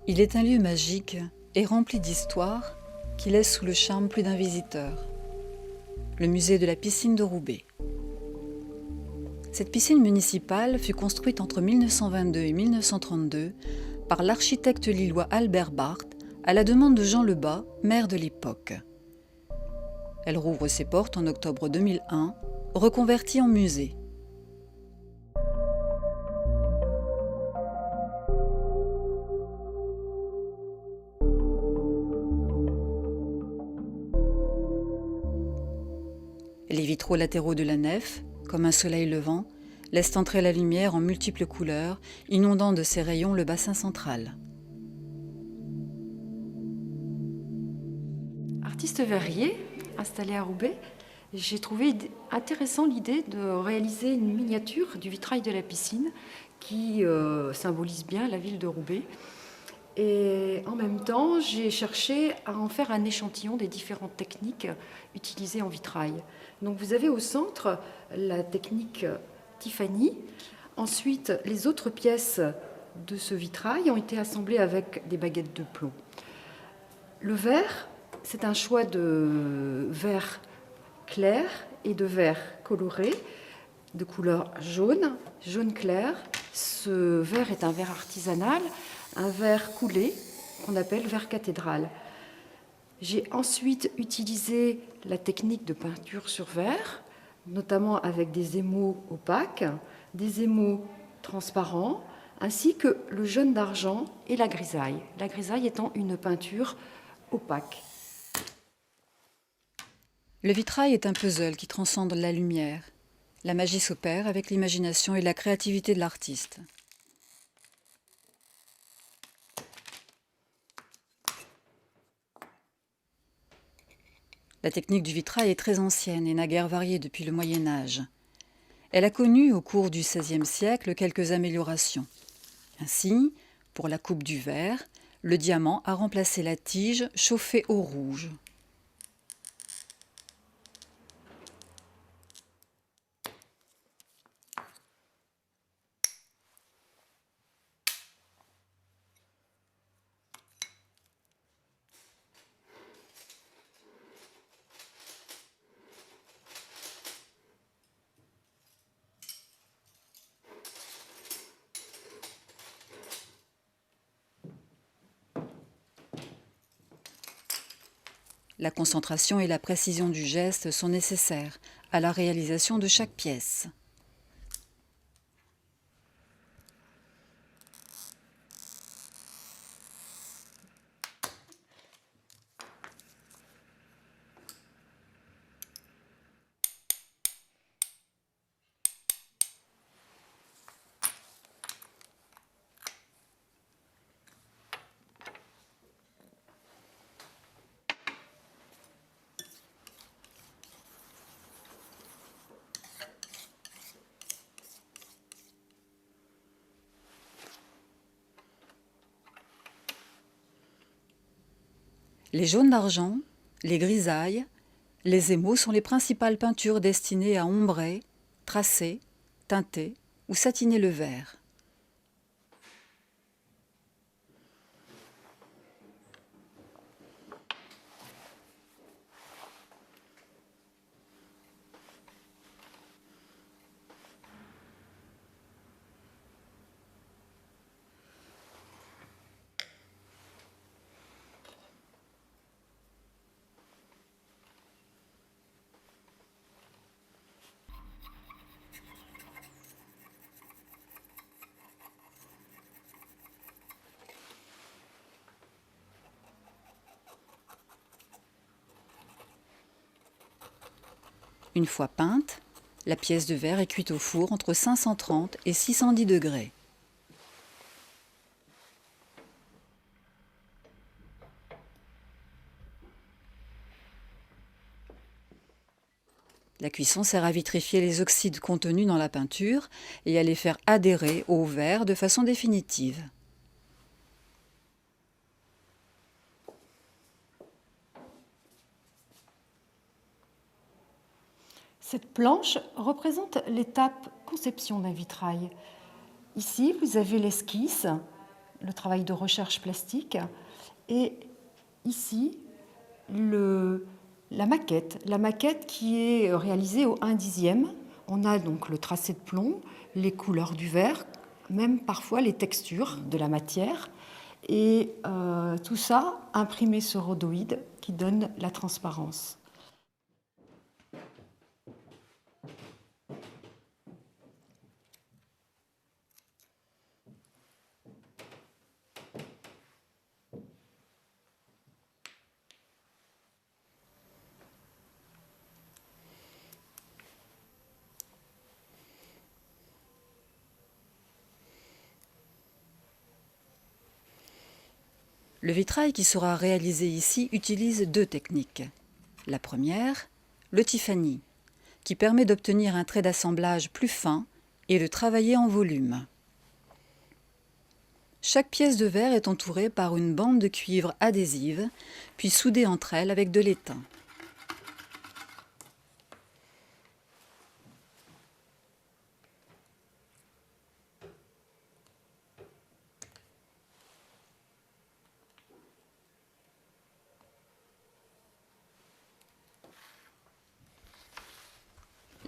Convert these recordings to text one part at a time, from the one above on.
Il est un lieu magique et rempli d'histoire qui laisse sous le charme plus d'un visiteur. Le musée de la piscine de Roubaix. Cette piscine municipale fut construite entre 1922 et 1932 par l'architecte lillois Albert Barthes à la demande de Jean Lebas, maire de l'époque. Elle rouvre ses portes en octobre 2001, reconvertie en musée. Les vitraux latéraux de la nef, comme un soleil levant, laissent entrer la lumière en multiples couleurs, inondant de ses rayons le bassin central. Artiste verrier, installé à Roubaix, j'ai trouvé intéressant l'idée de réaliser une miniature du vitrail de la piscine qui symbolise bien la ville de Roubaix. Et en même temps, j'ai cherché à en faire un échantillon des différentes techniques utilisées en vitrail. Donc vous avez au centre la technique Tiffany. Ensuite, les autres pièces de ce vitrail ont été assemblées avec des baguettes de plomb. Le verre, c'est un choix de verre clair et de verre coloré, de couleur jaune, jaune clair. Ce verre est un verre artisanal, un verre coulé qu'on appelle verre cathédrale. J'ai ensuite utilisé la technique de peinture sur verre, notamment avec des émaux opaques, des émaux transparents, ainsi que le jaune d'argent et la grisaille étant une peinture opaque. Le vitrail est un puzzle qui transcende la lumière. La magie s'opère avec l'imagination et la créativité de l'artiste. La technique du vitrail est très ancienne et n'a guère varié depuis le Moyen Âge. Elle a connu au cours du XVIe siècle quelques améliorations. Ainsi, pour la coupe du verre, le diamant a remplacé la tige chauffée au rouge. La concentration et la précision du geste sont nécessaires à la réalisation de chaque pièce. Les jaunes d'argent, les grisailles, les émaux sont les principales peintures destinées à ombrer, tracer, teinter ou satiner le verre. Une fois peinte, la pièce de verre est cuite au four entre 530 et 610 degrés. La cuisson sert à vitrifier les oxydes contenus dans la peinture et à les faire adhérer au verre de façon définitive. Cette planche représente l'étape conception d'un vitrail. Ici, vous avez l'esquisse le travail de recherche plastique. Et ici, la maquette qui est réalisée au 1/10. On a donc le tracé de plomb, les couleurs du verre, même parfois les textures de la matière. Et tout ça imprimé sur rhodoïde qui donne la transparence. Le vitrail qui sera réalisé ici utilise 2 techniques. La première, le Tiffany, qui permet d'obtenir un trait d'assemblage plus fin et de travailler en volume. Chaque pièce de verre est entourée par une bande de cuivre adhésive, puis soudée entre elles avec de l'étain.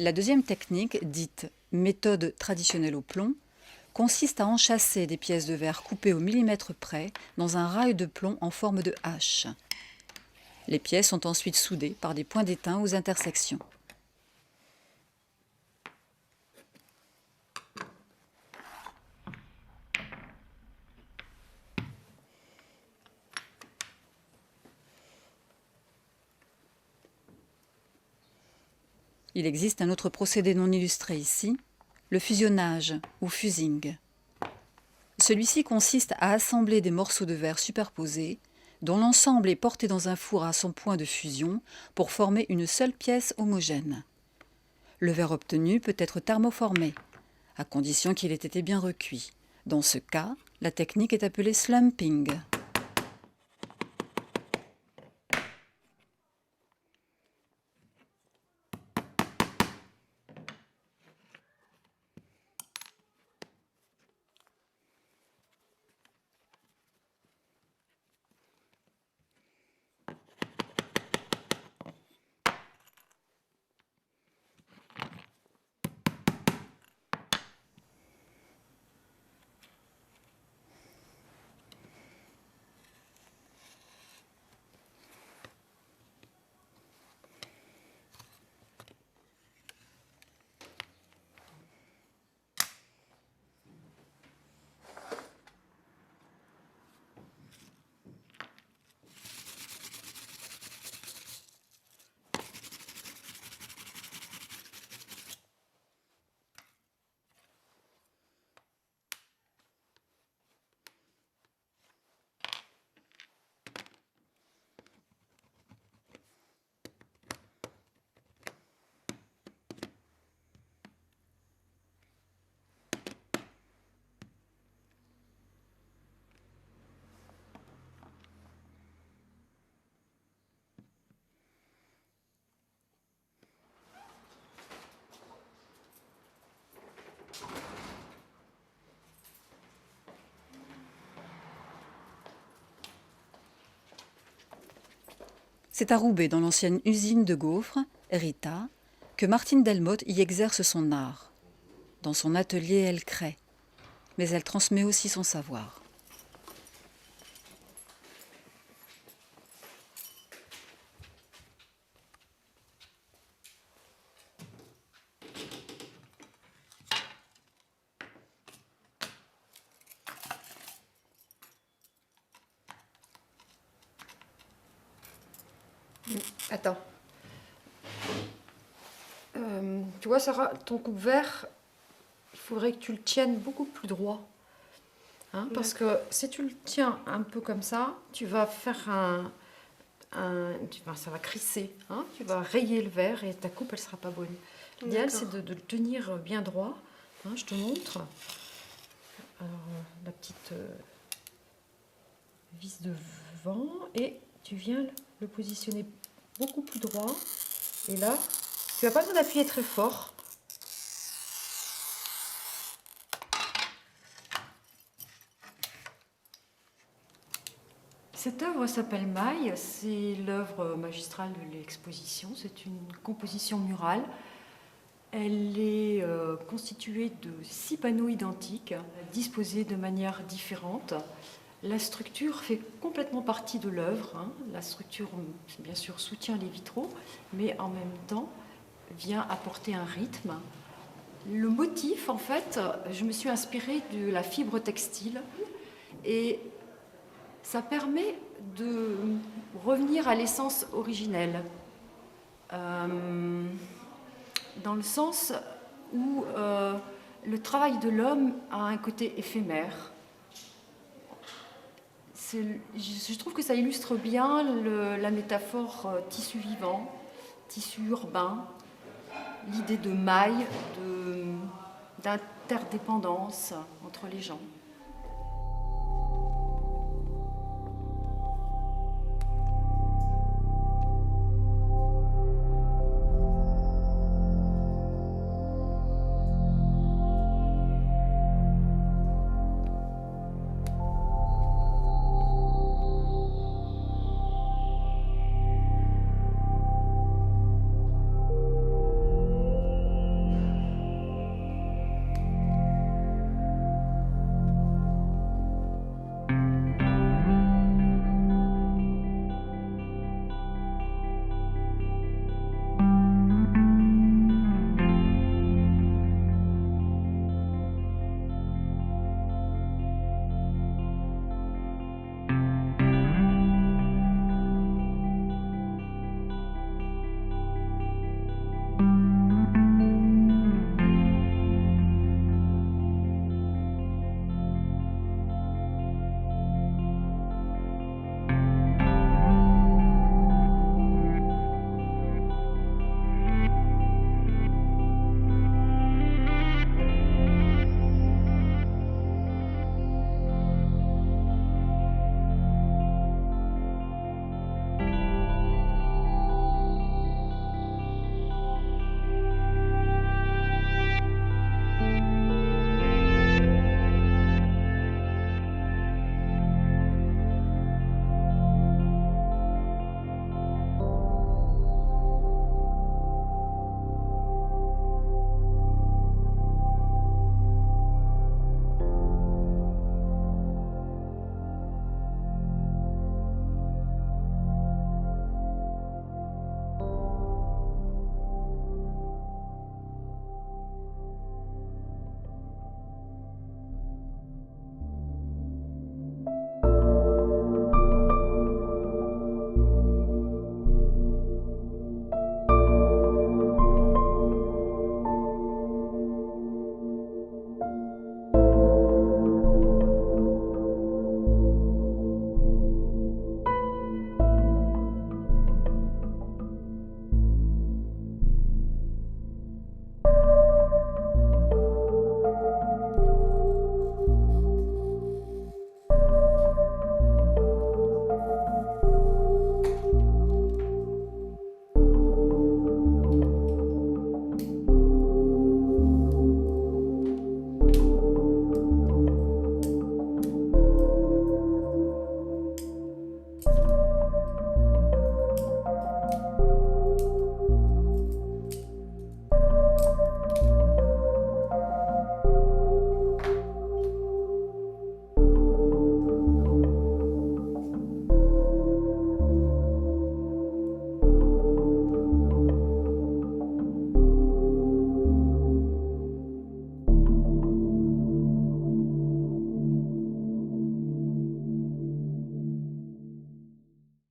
La deuxième technique, dite méthode traditionnelle au plomb, consiste à enchâsser des pièces de verre coupées au millimètre près dans un rail de plomb en forme de hache. Les pièces sont ensuite soudées par des points d'étain aux intersections. Il existe un autre procédé non illustré ici, le fusionnage ou fusing. Celui-ci consiste à assembler des morceaux de verre superposés, dont l'ensemble est porté dans un four à son point de fusion pour former une seule pièce homogène. Le verre obtenu peut être thermoformé, à condition qu'il ait été bien recuit. Dans ce cas, la technique est appelée slumping. C'est à Roubaix, dans l'ancienne usine de gaufres, Rita, que Martine Delmotte y exerce son art. Dans son atelier, elle crée, mais elle transmet aussi son savoir. Attends. Tu vois, Sarah, ton coupe-verre, il faudrait que tu le tiennes beaucoup plus droit. Hein, parce que si tu le tiens un peu comme ça, tu vas faire ça va crisser. Hein, tu vas rayer le verre et ta coupe, elle ne sera pas bonne. L'idéal, c'est de le tenir bien droit. Hein, je te montre. Alors, la petite vis devant. Et tu viens le positionner beaucoup plus droit. Et là, tu n'as pas besoin d'appuyer très fort. Cette œuvre s'appelle Maille, c'est l'œuvre magistrale de l'exposition, c'est une composition murale. Elle est constituée de 6 panneaux identiques, disposés de manière différente. La structure fait complètement partie de l'œuvre. La structure, bien sûr, soutient les vitraux, mais en même temps vient apporter un rythme. Le motif, en fait, je me suis inspirée de la fibre textile et ça permet de revenir à l'essence originelle. Dans le sens où le travail de l'homme a un côté éphémère. Je trouve que ça illustre bien la métaphore tissu vivant, tissu urbain, l'idée de maille, d'interdépendance entre les gens.